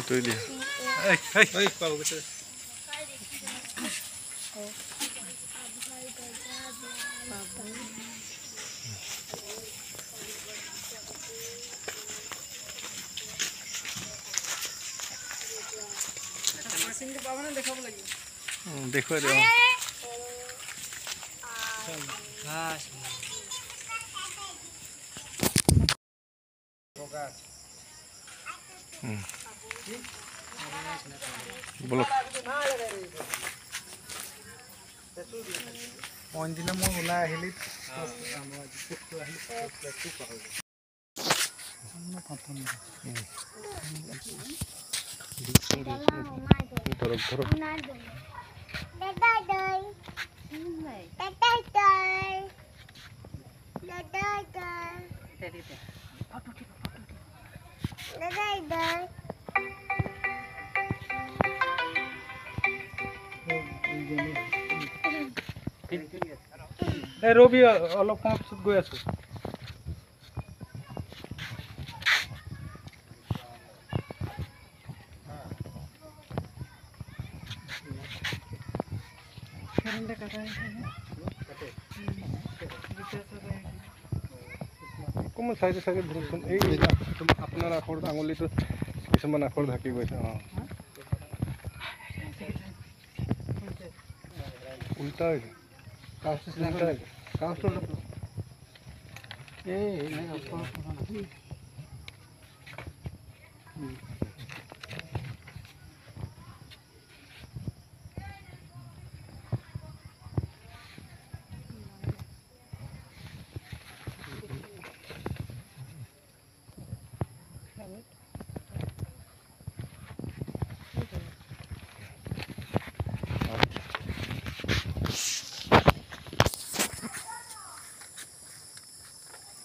তুই দিয়া পাব গৈছে দেখুৱাই দিওঁ বলক অইনদিনা মই ওলাই আহিলি ধৰক ধৰক ৰবি অলপ সময় পিছত গৈ আছো অকণমান চাইডে চাইডে ধৰকচোন এই আপোনাৰ আখৰ আঙুলিটো কিছুমান আখৰ ঢাকি গৈছে উল্টা হৈছে কাগজটো উল্টা হৈছে কাগজটো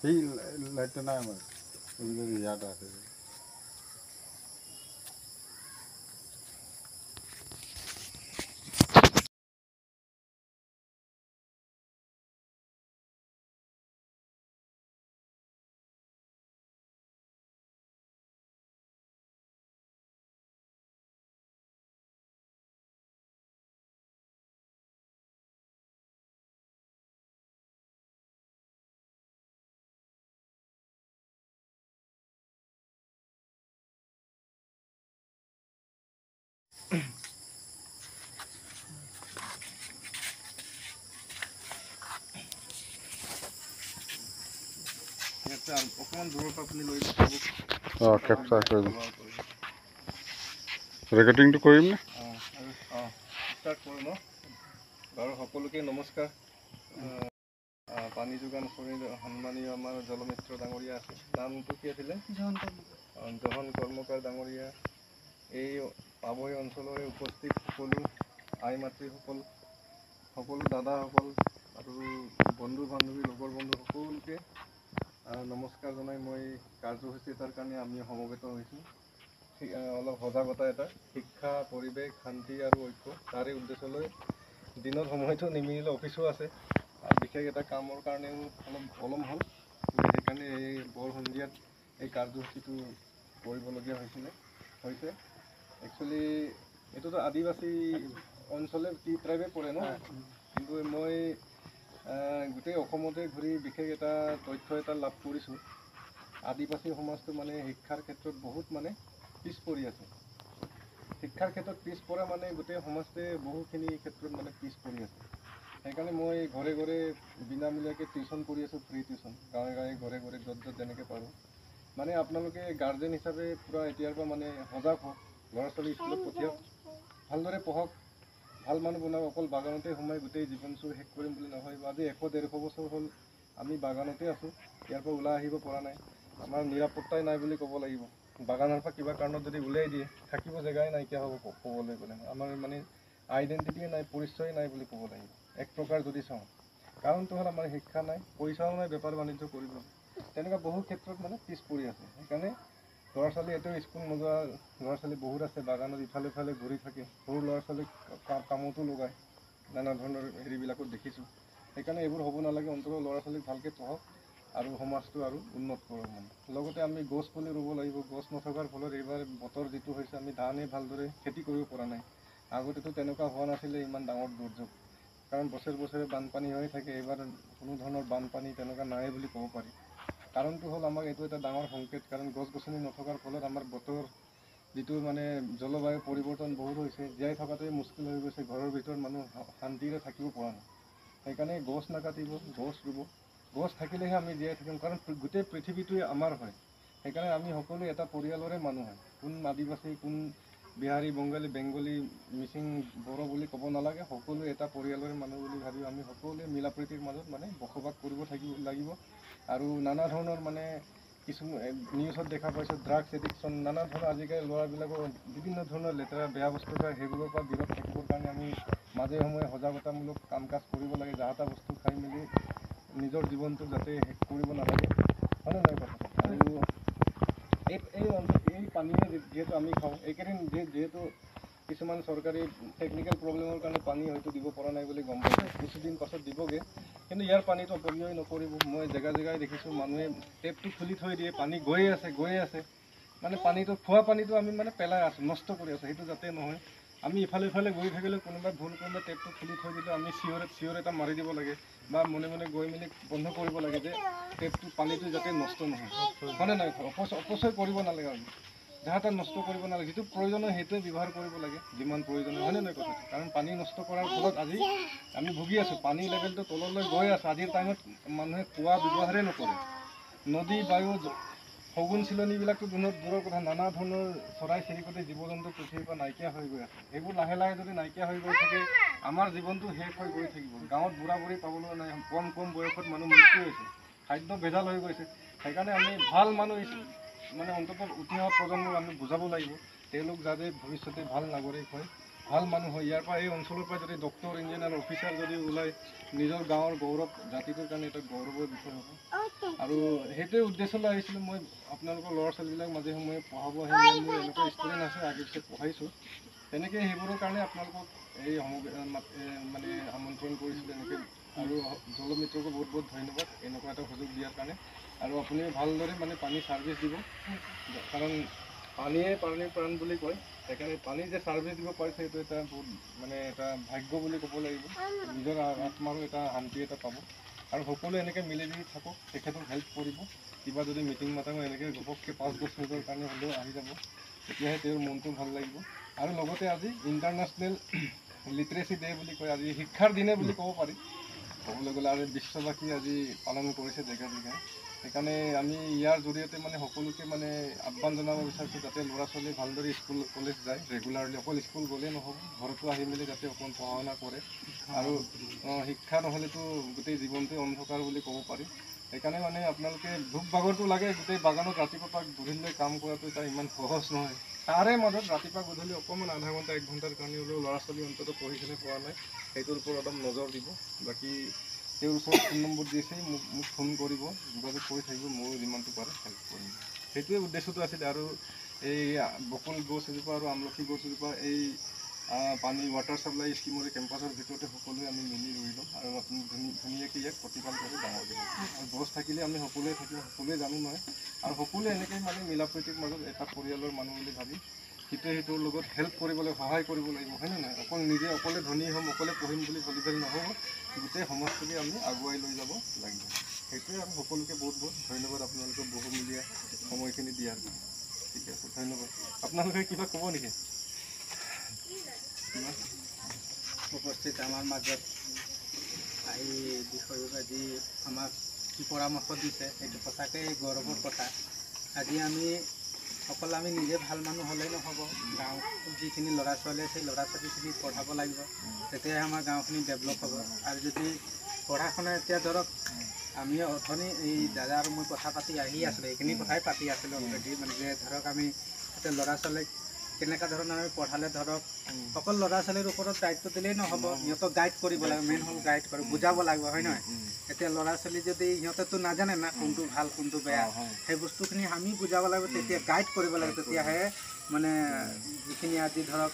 এই লাইটটা নাই আমার ইয়াটা আছে অকণমান দূৰৰ পৰা আপুনি লৈ যাব কেপচাৰ কৰি ৰেকৰ্ডিংটো কৰিম নে ষ্টাৰ্ট কৰোঁ ন বাৰু সকলোকে নমস্কাৰ পানী যোগান সন্মানীয় আমাৰ জলমিত্ৰ ডাঙৰীয়া আছে নামটো কি আছিলে জহন কৰ্মকাৰ ডাঙৰীয়া এই পাভৈ অঞ্চলৰে উপস্থিত সকলো আই মাতৃসকল সকলো দাদাসকল আৰু বন্ধু বান্ধৱী লগৰ বন্ধু সকলোকে নমস্কাৰ জনাই মই কাৰ্যসূচী এটাৰ কাৰণে আমি সমবেত হৈছোঁ অলপ সজাগতা এটা শিক্ষা পৰিৱেশ শান্তি আৰু ঐক্য তাৰে উদ্দেশ্যলৈ দিনত সময়টো নিমিলিলে অফিচো আছে আৰু বিশেষ এটা কামৰ কাৰণেও অলপ পলম হ'ল সেইকাৰণে এই বৰ সন্ধিয়াত এই কাৰ্যসূচীটো কৰিবলগীয়া হৈছে একচুৱেলি এইটোতো আদিবাসী অঞ্চলে টি ট্ৰাইবে পৰে ন কিন্তু মই গোটেই অসমতে ঘূৰি বিশেষ এটা তথ্য এটা লাভ কৰিছোঁ আদিবাসী সমাজটো মানে শিক্ষাৰ ক্ষেত্ৰত বহুত মানে পিছ পৰি আছে শিক্ষাৰ ক্ষেত্ৰত পিছ পৰা মানে গোটেই সমাজটোৱে বহুখিনি ক্ষেত্ৰত মানে পিছ পৰি আছে সেইকাৰণে মই ঘৰে ঘৰে বিনামূলীয়াকৈ টিউশ্যন কৰি আছোঁ ফ্ৰী টিউশ্যন গাঁৱে গাঁৱে ঘৰে ঘৰে য'ত য'ত যেনেকৈ পাৰোঁ মানে আপোনালোকে গাৰ্জেন হিচাপে পূৰা এতিয়াৰ পৰা মানে সজাগ হওক ল'ৰা ছোৱালী স্কুলত পঠিয়াওক ভালদৰে পঢ়ক ভাল মানুহ বনাওক অকল বাগানতে সোমাই গোটেই জীৱনটো শেষ কৰিম বুলি নহয় আজি 100-150 বছৰ হ'ল আমি বাগানতে আছোঁ ইয়াৰ পৰা ওলাই আহিব পৰা নাই আমাৰ নিৰাপত্তাই নাই বুলি ক'ব লাগিব বাগানৰ পৰা কিবা কাৰণত যদি উলিয়াই দিয়ে থাকিব জেগাই নাইকিয়া হ'ব ক'বলৈ গ'লে আমাৰ মানে আইডেণ্টিটিয়ে নাই পৰিচয় নাই বুলি ক'ব লাগিব এক প্ৰকাৰ যদি চাওঁ কাৰণটো হ'ল আমাৰ শিক্ষা নাই পইচাও নাই বেপাৰ বাণিজ্য কৰিব তেনেকুৱা বহু ক্ষেত্ৰত মানে পিছ পৰি আছে সেইকাৰণে ল'ৰা ছোৱালী এতিয়াও স্কুল নোযোৱা ল'ৰা ছোৱালী বহুত আছে বাগানত ইফালে ইফালে ঘূৰি থাকে সৰু ল'ৰা ছোৱালীক কামতো লগায় নানা ধৰণৰ হেৰিবিলাকত দেখিছোঁ সেইকাৰণে এইবোৰ হ'ব নালাগে অন্তত ল'ৰা ছোৱালীক ভালকৈ পঢ়ক আৰু সমাজটো আৰু উন্নত কৰোঁ মানে। লগতে আমি গছ পুলি ৰুব লাগিব। গছ নথকাৰ ফলত এইবাৰ বতৰ যিটো হৈছে আমি ধানেই ভালদৰে খেতি কৰিব পৰা নাই। আগতেতো তেনেকুৱা হোৱা নাছিলে ইমান ডাঙৰ দুৰ্যোগ, কাৰণ বছৰে বছৰে বানপানী হৈ থাকে। এইবাৰ কোনো ধৰণৰ বানপানী তেনেকুৱা নাই বুলি ক'ব পাৰি। কাৰণটো হ'ল আমাৰ এইটো এটা ডাঙৰ সংকেত, কাৰণ গছ গছনি নথকাৰ ফলত আমাৰ বতৰ যিটো মানে জলবায়ু পৰিৱৰ্তন বহুত হৈছে। জীয়াই থকাটোৱে মুস্কিল হৈ গৈছে। ঘৰৰ ভিতৰত মানুহ শান্তিৰে থাকিব পৰা নাই। সেইকাৰণে গছ নাকাটিব, গছ ৰুব। গছ থাকিলেহে আমি জীয়াই থাকিম, কাৰণ গোটেই পৃথিৱীটোৱে আমাৰ হয়। সেইকাৰণে আমি সকলো এটা পৰিয়ালৰে মানুহ হয়। কোন আদিবাসী, কোন বিহাৰী, বঙালী, বেংগলী, মিচিং, বড়ো বুলি ক'ব নালাগে। সকলো এটা পৰিয়ালৰে মানুহ বুলি ভাবি আমি সকলোৱে মিলা প্ৰীতিৰ মাজত মানে বসবাস কৰিব লাগিব। আৰু নানা ধৰণৰ মানে কিছুমান নিউজত দেখা পাইছোঁ ড্ৰাগছ এডিকশ্যন, নানা ধৰণৰ আজিকালি ল'ৰাবিলাকৰ বিভিন্ন ধৰণৰ লেতেৰা বেয়া বস্তু খায়। সেইবোৰৰ পৰা বিৰত থাকিবৰ কাৰণে আমি মাজে সময়ে সজাগতামূলক কাম কাজ কৰিব লাগে। যাহা তা বস্তু খাই মেলি নিজৰ জীৱনটো যাতে শেষ কৰিব নালাগে, হয়নে নহয় কথা। আৰু এই পানীয়ে যিহেতু আমি খাওঁ, এইকেইদিন যিহেতু কিছুমান চৰকাৰী টেকনিকেল প্ৰব্লেমৰ কাৰণে পানী হয়তো দিব পৰা নাই বুলি গম পাইছোঁ। কিছুদিন পাছত দিবগৈ, কিন্তু ইয়াৰ পানীটো অপব্যয় নকৰিব। মই জেগাই দেখিছোঁ মানুহে টেপটো খুলি থৈ দিয়ে, পানী গৈয়ে আছে। মানে পানীটো, খোৱা পানীটো আমি মানে পেলাই আছোঁ, নষ্ট কৰি আছোঁ। সেইটো যাতে নহয়। আমি ইফালে গৈ থাকিলে কোনোবাই ভুল কৰিলে টেপটো খুলি থৈ দিলে আমি চিঞৰ এটা মাৰি দিব লাগে, বা মনে গৈ মেলি বন্ধ কৰিব লাগে যে টেপটো পানীটো যাতে নষ্ট নহয়, হয়নে নহয়। অপচয় কৰিব নালাগে। আমি যাহা তাত নষ্ট কৰিব নালাগে। যিটো প্ৰয়োজন হয় সেইটোৱে ব্যৱহাৰ কৰিব লাগে, যিমান প্ৰয়োজন হয়, হয়নে নহয় কথাটো। কাৰণ পানী নষ্ট কৰাৰ ফলত আজি আমি ভুগি আছোঁ। পানীৰ লেভেলটো তললৈ গৈ আছে। আজিৰ টাইমত মানুহে কুঁৱা ব্যৱহাৰেই নকৰে। নদী, বায়ু, শগুন চিলনীবিলাকতো দূৰৰ কথা, নানা ধৰণৰ চৰাই চিৰিকটি, জীৱ জন্তু পৃথিৱীৰ পৰা নাইকিয়া হৈ গৈ আছে। সেইবোৰ লাহে যদি নাইকিয়া হৈ গৈ থাকে, আমাৰ জীৱনটো শেষ হৈ গৈ থাকিব। গাঁৱত বুঢ়া বুঢ়ী পাবলৈ নাই, কম বয়সত মানুহ মৃত্যু হৈছে, খাদ্য ভেজাল হৈ গৈছে। সেইকাৰণে আমি ভাল মানুহ মানে অন্তত উঠি অহা প্ৰজন্মক আমি বুজাব লাগিব, তেওঁলোক যাতে ভৱিষ্যতে ভাল নাগৰিক হয়, ভাল মানুহ হয়। ইয়াৰ পৰা এই অঞ্চলৰ পৰা যদি ডক্টৰ, ইঞ্জিনিয়াৰ, অফিচাৰ যদি ওলাই, নিজৰ গাঁৱৰ গৌৰৱ, জাতিটোৰ কাৰণে এটা গৌৰৱৰ বিষয় হ'ব। আৰু সেইটোৱে উদ্দেশ্য লৈ আহিছিলোঁ। মই আপোনালোকৰ ল'ৰা ছোৱালীবিলাক মাজে সময়ে পঢ়াব আহিলে, মোৰ এনেকুৱা ষ্টুডেণ্ট আছে, আগে পিছে পঢ়াইছোঁ। তেনেকৈ সেইবোৰৰ কাৰণে আপোনালোকক এই মানে আমন্ত্ৰণ কৰিছিলোঁ এনেকৈ। আৰু জলমিত্ৰকো বহুত ধন্যবাদ এনেকুৱা এটা সুযোগ দিয়াৰ কাৰণে। আৰু আপুনি ভালদৰে মানে পানী ছাৰ্ভিচ দিব, কাৰণ পানীয়ে পানীৰ প্ৰাণ বুলি কয়। সেইকাৰণে পানী যে ছাৰ্ভিচ দিব পাৰিছে, সেইটো এটা বহুত মানে এটা ভাগ্য বুলি ক'ব লাগিব। নিজৰ আত্মাৰো এটা শান্তি এটা পাব। আৰু সকলোৱে এনেকৈ মিলিজুলি থাকক, তেখেতক হেল্প কৰিব। কিবা যদি মিটিং মাটাঙো এনেকৈ ঘপককৈ 5-10 মিনিটৰ কাৰণে হ'লেও আহি যাব, তেতিয়াহে তেওঁৰ মনটো ভাল লাগিব। আৰু লগতে আজি ইণ্টাৰনেশ্যনেল লিটাৰেচি ডে বুলি কয়, আজি শিক্ষাৰ দিনে বুলি ক'ব পাৰি ক'বলৈ গ'লে। আৰু বিশ্ববাসী আজি পালন কৰিছে জেগাই। সেইকাৰণে আমি ইয়াৰ জৰিয়তে মানে সকলোকে মানে আহ্বান জনাব বিচাৰিছোঁ, যাতে ল'ৰা ছোৱালী ভালদৰে স্কুল কলেজ যায় ৰেগুলাৰলি। অকল স্কুল গ'লেই নহ'ব, ঘৰতো আহি মেলি যাতে অকণ পঢ়া শুনা কৰে। আৰু শিক্ষা নহ'লেতো গোটেই জীৱনটোৱে অন্ধকাৰ বুলি ক'ব পাৰি। সেইকাৰণে মানে আপোনালোকে ধূপ বাগৰটো লাগে, গোটেই বাগানত ৰাতিপুৱা পৰা গধূলিলৈ কাম কৰাটো এটা ইমান সহজ নহয়। তাৰে মাজত ৰাতিপুৱা গধূলি অকণমান আধা ঘণ্টা 1 ঘণ্টাৰ কাৰণে হ'লেও ল'ৰা ছোৱালী অন্তত পঢ়িখিনি পোৱা নাই, সেইটোৰ ওপৰত অলপ নজৰ দিব। বাকী তেওঁৰ ওচৰত ফোন নম্বৰ দিছেই, মোক ফোন কৰিব, যোগাযোগ কৰি থাকিব, ময়ো যিমানটো পাৰোঁ হেল্প কৰিম। সেইটোৱে উদ্দেশ্যটো আছিলে। আৰু এই বকুল গছ এজোপা আৰু আমলখি গছ এজোপা এই পানী ৱাটাৰ ছাপ্লাই স্কিমৰ কেম্পাছৰ ভিতৰতে সকলোৱে আমি মিলি ৰুই ল'ম। আৰু আপুনি ধুনীয়াকৈ ইয়াক প্ৰতিপাল কৰি ডাঙৰ দিব। আৰু গছ থাকিলে আমি সকলোৱে থাকিম, সকলোৱে জানো নহয়। আৰু সকলোৱে এনেকৈ মানে মিলা প্ৰীতিৰ মাজত এটা পৰিয়ালৰ মানুহ বুলি ভাবি সিটোৱে সিটোৰ লগত হেল্প কৰিবলৈ, সহায় কৰিব লাগিব, হয়নে নহয়। অকলে ধনী হ'ম, অকলে পঢ়িম বুলি ভাবিলে নহ'ব। গোটেই সমাজটোকে আমি আগুৱাই লৈ যাব লাগিব। সেইটোৱে। আৰু সকলোকে বহুত ধন্যবাদ আপোনালোকে বহুমূলীয়া সময়খিনি দিয়াৰ কাৰণে। ঠিক আছে, ধন্যবাদ। আপোনালোকে কিবা ক'ব নেকি? উপস্থিত আমাৰ মাজত এই বিষয়ক আজি আমাক কি পৰামৰ্শ দিছে, সেইটো সঁচাকৈ গৌৰৱৰ কথা। আজি আমি নিজে ভাল মানুহ হ'লেই নহ'ব, গাঁৱত যিখিনি ল'ৰা ছোৱালী আছে সেই ল'ৰা ছোৱালীখিনি পঢ়াব লাগিব, তেতিয়াহে আমাৰ গাঁওখিনি ডেভেলপ হ'ব। আৰু যদি পঢ়া শুনা এতিয়া ধৰক আমি অথনি এই দাদা আৰু মই কথা পাতি আহি আছিলোঁ, এইখিনি কথাই পাতি আছিলোঁ অলৰেডি, মানে যে ধৰক আমি এতিয়া ল'ৰা ছোৱালীক কেনেকুৱা ধৰণৰ আমি পঢ়ালে ধৰক অকল ল'ৰা ছোৱালীৰ ওপৰত দায়িত্ব দিলেই নহ'ব, সিহঁতক গাইড কৰিব লাগিব। মেইন হ'ল গাইড কৰিব, বুজাব লাগিব, হয় নহয়। এতিয়া ল'ৰা ছোৱালী যদি সিহঁতেতো নাজানে না কোনটো ভাল কোনটো বেয়া, সেই বস্তুখিনি আমি বুজাব লাগিব, তেতিয়া গাইড কৰিব লাগিব। তেতিয়াহে মানে যিখিনি আজি ধৰক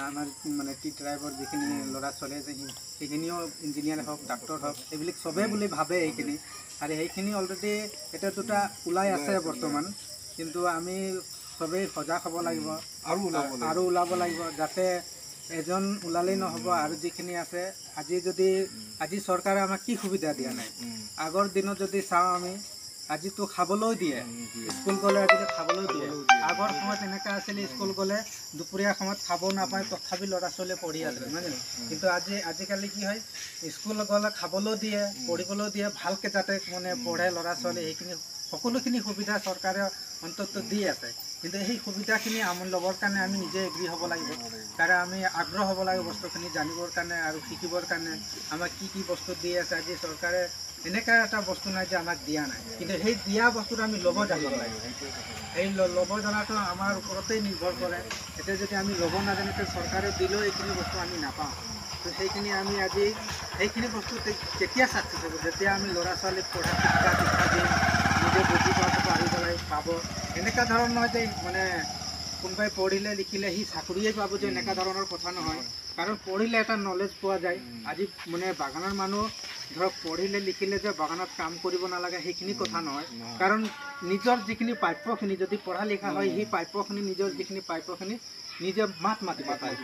আমাৰ মানে টি ট্ৰাইবৰ যিখিনি ল'ৰা ছোৱালী আছে সেইখিনিও ইঞ্জিনিয়াৰ হওক, ডাক্তৰ হওক, এইবিলাক চবেই বুলি ভাবে এইখিনি। আৰু সেইখিনি অলৰেডি এতিয়া দুটা ওলাই আছে বৰ্তমান, কিন্তু আমি চবেই সজাগ হ'ব লাগিব আৰু ওলাব লাগিব, যাতে এজন ওলালেই নহ'ব। আৰু যিখিনি আছে আজি চৰকাৰে আমাক কি সুবিধা দিয়া নাই। আগৰ দিনত যদি চাওঁ আমি, আজিতো খাবলৈ দিয়ে, স্কুল গ'লে আজিতো খাবলৈ দিয়ে। আগৰ সময়ত এনেকুৱা আছিলে, স্কুল গ'লে দুপৰীয়া সময়ত খাব নাপায়, তথাপি ল'ৰা ছোৱালীয়ে পঢ়ি আছিলে, নহয় জানো? কিন্তু আজিকালি কি হয়, স্কুল গ'লে খাবলৈও দিয়ে, পঢ়িবলৈও দিয়ে, ভালকৈ যাতে মানে পঢ়ে ল'ৰা ছোৱালী, সেইখিনি সকলোখিনি সুবিধা চৰকাৰে অন্তত দি আছে। কিন্তু সেই সুবিধাখিনি আমি ল'বৰ কাৰণে আমি নিজে এগ্ৰী হ'ব লাগিব, কাৰণ আমি আগ্ৰহ হ'ব লাগিব বস্তুখিনি জানিবৰ কাৰণে আৰু শিকিবৰ কাৰণে। আমাক কি বস্তু দি আছে, আজি চৰকাৰে এনেকুৱা এটা বস্তু নাই যে আমাক দিয়া নাই, কিন্তু সেই দিয়া বস্তুটো আমি ল'ব জানিব লাগিব। এই ল'ব জনাটো আমাৰ ওপৰতেই নিৰ্ভৰ কৰে। এতিয়া যদি আমি ল'ব নাজানো, চৰকাৰে দিলেও এইখিনি বস্তু আমি নাপাওঁ। তো সেইখিনি আমি আজি সেইখিনি বস্তু কেতিয়া চাকচেছ হ'ব, যেতিয়া আমি ল'ৰা ছোৱালীক পঢ়া শিক্ষা দিম, নিজে বুজি পাব। এনেকুৱা ধৰণৰ নহয় যে মানে কোনোবাই পঢ়িলে লিখিলে সি চাকৰিয়েই পাব, যে এনেকুৱা ধৰণৰ কথা নহয়। কাৰণ পঢ়িলে এটা নলেজ পোৱা যায়। আজি মানে বাগানৰ মানুহ ধৰক পঢ়িলে লিখিলে যে বাগানত কাম কৰিব নালাগে সেইখিনি কথা নহয়। কাৰণ নিজৰ যিখিনি প্ৰাপ্যখিনি যদি পঢ়া লিখা হয়, সেই প্ৰাপ্যখিনি নিজৰ যিখিনি প্ৰাপ্যখিনি নিজে মাত মাতিব পাৰিব,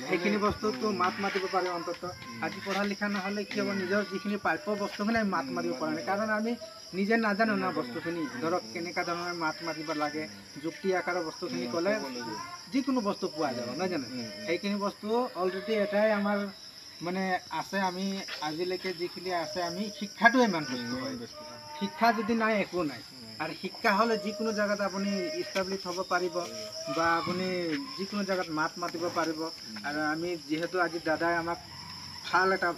সেইখিনি বস্তুটো মাত মাতিব পাৰে অন্তত। আজি পঢ়া লিখা নহ'লে কি হ'ব, নিজৰ যিখিনি প্ৰাপ্য বস্তুখিনি আমি মাত মাতিব পৰা নাই, কাৰণ আমি নিজে নাজানো না বস্তুখিনি। ধৰক কেনেকুৱা ধৰণৰ মাত মাতিব লাগে, যুক্তি আকাৰৰ বস্তুখিনি ক'লে যিকোনো বস্তু পোৱা যাব, নহয় জানো? সেইখিনি বস্তু অলৰেডি এটাই আমাৰ মানে আছে, আমি আজিলৈকে যিখিনি আছে, আমি শিক্ষাটোৱে ইমান বস্তু হয়। শিক্ষা যদি নাই, একো নাই। আৰু শিক্ষা হ'লে যিকোনো জেগাত আপুনি ইষ্টাব্লিছ হ'ব পাৰিব, বা আপুনি যিকোনো জেগাত মাত মাতিব পাৰিব। আৰু আমি যিহেতু আজি দাদাই আমাক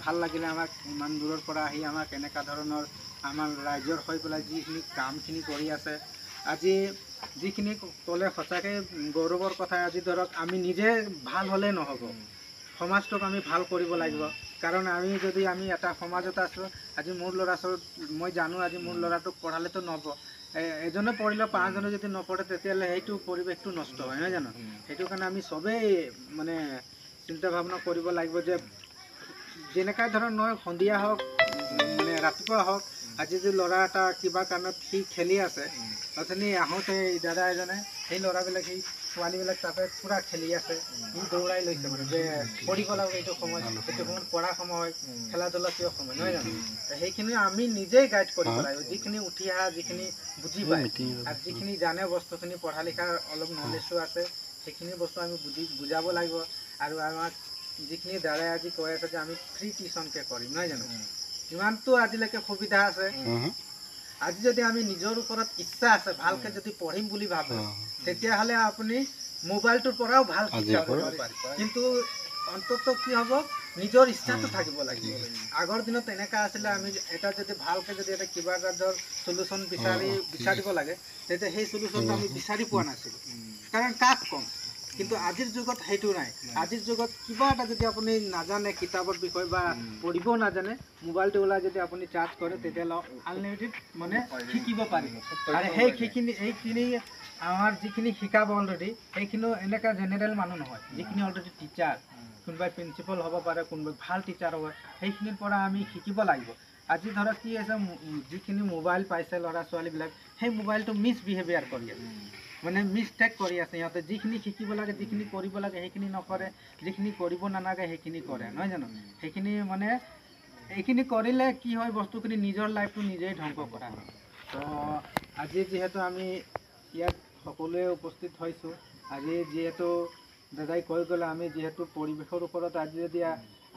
ভাল লাগিলে, আমাক ইমান দূৰৰ পৰা আহি আমাক এনেকুৱা ধৰণৰ আমাৰ ৰাইজৰ হৈ পেলাই যিখিনি কামখিনি কৰি আছে, আজি যিখিনি ক'লে সঁচাকৈ গৌৰৱৰ কথা। আজি ধৰক আমি নিজে ভাল হ'লে নহ'ব, সমাজটোক আমি ভাল কৰিব লাগিব। কাৰণ আমি এটা সমাজত আছোঁ। আজি মোৰ ল'ৰা ছোৱালী, মই জানো আজি মোৰ ল'ৰাটোক পঢ়ালেতো নহ'ব। এজনে পঢ়িলে 5জনে যদি নপঢ়ে, তেতিয়াহ'লে সেইটো পৰিৱেশটো নষ্ট হয়, নহয় জানো? সেইটো কাৰণে আমি চবেই মানে চিন্তা ভাৱনা কৰিব লাগিব, যে যেনেকুৱা ধৰণৰ নহয়, সন্ধিয়া হওক মানে ৰাতিপুৱা হওক, আজি যদি ল'ৰা এটা কিবা কাৰণত সি খেলি আছে, অথনি আহোঁতে দাদা এজনে সেই ল'ৰাবিলাক, সেই ছোৱালীবিলাক তাতে পূৰা খেলি আছে, সি দৌৰাই লৈছে মানে যে পঢ়িব লাগিব, এইটো সময়ত পঢ়া সময়, খেলা ধূলা কিয় সময়, নহয় জানো? সেইখিনি আমি নিজেই গাইড কৰিব লাগিব, যিখিনি উঠি অহা, যিখিনি বুজি পায় আৰু যিখিনি জানে বস্তুখিনি, পঢ়া লিখাৰ অলপ নলেজো আছে, সেইখিনি বস্তু আমি বুজাব লাগিব। আৰু আমাক যিখিনি দাদাই আজি কৈ আছে যে আমি ফ্ৰী টিউশ্যনকৈ কৰিম, নহয় জানো? ইমানটো আজিলৈকে সুবিধা আছে। আজি যদি আমি নিজৰ ওপৰত ইচ্ছা আছে, ভালকৈ যদি পঢ়িম বুলি ভাবে, তেতিয়াহ'লে আপুনি মোবাইলটোৰ পৰাও ভাল শিক্ষা কৰিব পাৰিব। কিন্তু অন্তত কি হ'ব, নিজৰ ইচ্ছাটো থাকিব লাগিব। আগৰ দিনত এনেকুৱা আছিলে, আমি এটা যদি ভালকৈ যদি এটা কিবা এটা ধৰ চলিউশ্যন বিচাৰিব লাগে, তেতিয়া সেই চলিউশ্যনটো আমি বিচাৰি পোৱা নাছিলোঁ, কাৰণ কাক ক'ম। কিন্তু আজিৰ যুগত সেইটো নাই। আজিৰ যুগত কিবা এটা যদি আপুনি নাজানে কিতাপৰ বিষয়ে বা পঢ়িব নাজানে, মোবাইলটো ওলাই যদি আপুনি চাৰ্জ কৰে, তেতিয়াহ'লে আনলিমিটেড মানে শিকিব পাৰিব। আৰু সেইখিনি আমাৰ যিখিনি শিকাব অলৰেডি, সেইখিনিও এনেকুৱা জেনেৰেল মানুহ নহয়, যিখিনি অলৰেডি টিচাৰ, কোনোবাই প্ৰিন্সিপাল হ'ব পাৰে, কোনোবাই ভাল টিচাৰ হ'ব, সেইখিনিৰ পৰা আমি শিকিব লাগিব। আজি ধৰক কি আছে, যিখিনি মোবাইল পাইছে ল'ৰা ছোৱালীবিলাক, সেই মোবাইলটো মিছবিহেভিয়াৰ কৰি আছে, মানে মিছটেক কৰি আছে। সিহঁতে যিখিনি শিকিব লাগে, যিখিনি কৰিব লাগে, সেইখিনি নকৰে, যিখিনি কৰিব নালাগে সেইখিনি কৰে, নহয় জানো? সেইখিনি মানে এইখিনি কৰিলে কি হয়, বস্তুখিনি নিজৰ লাইফটো নিজেই ধ্বংস কৰা হয়। তো আজি যিহেতু আমি ইয়াত সকলোৱে উপস্থিত হৈছোঁ, আজি যিহেতু দাদাই কৈ গ'লে, আমি যিহেতু পৰিৱেশৰ ওপৰত আজি যদি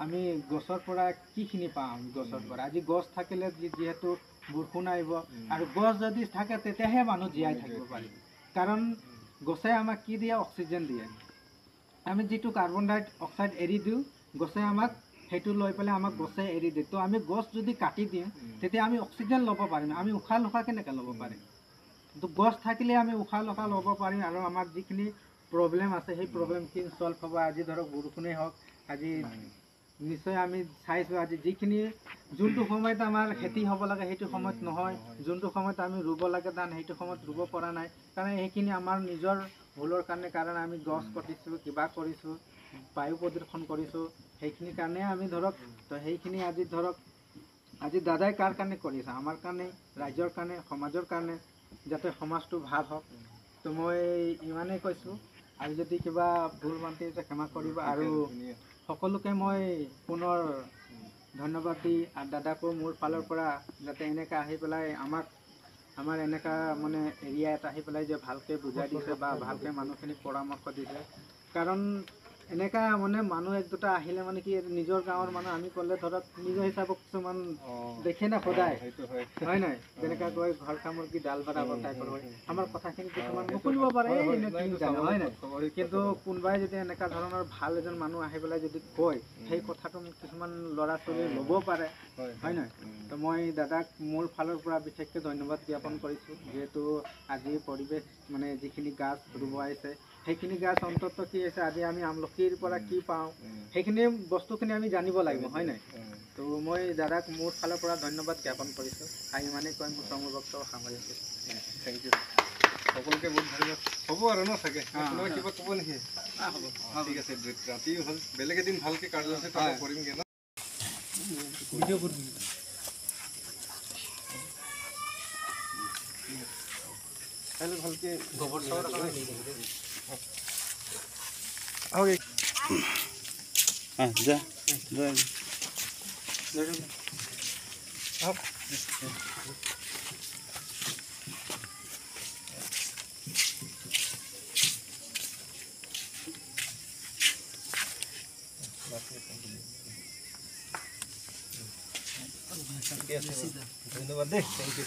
আমি গছৰ পৰা কিখিনি পাওঁ, গছৰ পৰা আজি গছ থাকিলে যিহেতু বৰষুণ আহিব, আৰু গছ যদি থাকে তেতিয়াহে মানুহ জীয়াই থাকিব পাৰিব। কাৰণ গছে আমাক কি দিয়ে, অক্সিজেন দিয়ে। আমি যিটো কাৰ্বন ডাই অক্সাইড এৰি দিওঁ, গছে আমাক সেইটো লৈ পেলাই আমাক গছে এৰি দিয়ে। তো আমি গছ যদি কাটি দিওঁ, তেতিয়া আমি অক্সিজেন ল'ব পাৰিম, আমি উশাহ নিশাহ কেনেকৈ ল'ব পাৰিম? তো গছ থাকিলে আমি উশাহ নিশাহ ল'ব পাৰিম, আৰু আমাৰ যিখিনি প্ৰব্লেম আছে সেই প্ৰব্লেমখিনি ছল্ভ হ'ব। আজি ধৰক বৰষুণেই হওক, আজি নিশ্চয় আমি চাইছোঁ, আজি যিখিনি যোনটো সময়ত আমাৰ খেতি হ'ব লাগে সেইটো সময়ত নহয়, যোনটো সময়ত আমি ৰুব লাগে ধান সেইটো সময়ত ৰুব পৰা নাই, কাৰণ সেইখিনি আমাৰ নিজৰ ভুলৰ কাৰণে। কাৰণ আমি গছ কাটিছোঁ, কিবা কৰিছোঁ, বায়ু প্ৰদূষণ কৰিছোঁ, সেইখিনিৰ কাৰণে আমি ধৰক, তো সেইখিনি আজি ধৰক আজি দাদাই কাৰ কাৰণে কৰিছে, আমাৰ কাৰণে, ৰাইজৰ কাৰণে, সমাজৰ কাৰণে, যাতে সমাজটো ভাল হওক। তো মই ইমানেই কৈছোঁ, আৰু যদি কিবা ভুল ভ্ৰান্তি আছে ক্ষমা কৰিব। আৰু সকলোকে মই পুনৰ ধন্যবাদ দি, আৰু দাদাকো মোৰ ফালৰ পৰা যাতে এনেকৈ আহি পেলাই আমাৰ এনেকুৱা মানে এৰিয়া এটা আহি পেলাই যে ভালকৈ বুজাই দিছে বা ভালকৈ মানুহখিনিক পৰামৰ্শ দিছে। কাৰণ এনেকুৱা মানে মানুহ এক দুটা আহিলে মানে কি নিজৰ গাঁৱৰ মানুহ আমি ক'লে ধৰক নিজৰ হিচাপত কিছুমান দেখে না সদায়, হয় নাই, যেনেকৈ কয় ঘৰ কামুৰ্গী ডাল ভাড়া বতাই কৰোঁ, আমাৰ কথাখিনি কিছুমান নুশুনিব পাৰে, হয় নাই। কিন্তু কোনোবাই যদি এনেকুৱা ধৰণৰ ভাল এজন মানুহ আহি পেলাই যদি কয়, সেই কথাটো কিছুমান ল'ৰা ছোৱালী ল'ব পাৰে, হয় নাই। তো মই দাদাক মোৰ ফালৰ পৰা বিশেষকৈ ধন্যবাদ জ্ঞাপন কৰিছোঁ, যিহেতু আজি পৰিৱেশ মানে যিখিনি গাছ ৰুব আহিছে, সেইখিনি গাছ অন্তত কি হৈছে, আজি আমি আমলখিৰ পৰা কি পাওঁ, সেইখিনি বস্তুখিনি আমি জানিব লাগিব, হয় নাই। তো মই দাদাক মোৰ ফালৰ পৰা ধন্যবাদ জ্ঞাপন কৰিছোঁ। আৰু ইমানেই কৈ মোৰ চমু বক্তব্য সামৰিছোঁ। থেংক ইউ, সকলোকে বহুত ধন্যবাদ। হ'ব আৰু ন চাগে কোনোবা কিবা ক'ব নেকি? হ'ব, ঠিক আছে, ৰাতি হ'ল, বেলেগ এদিন ভালকৈ কাৰ্যসূচী কৰিমগৈ ন। ভিডিঅ' কৰিম কাইলৈ ভালকৈ গোবৰ চবৰ যা ধন্যবাদ দেই, থেংক ইউ।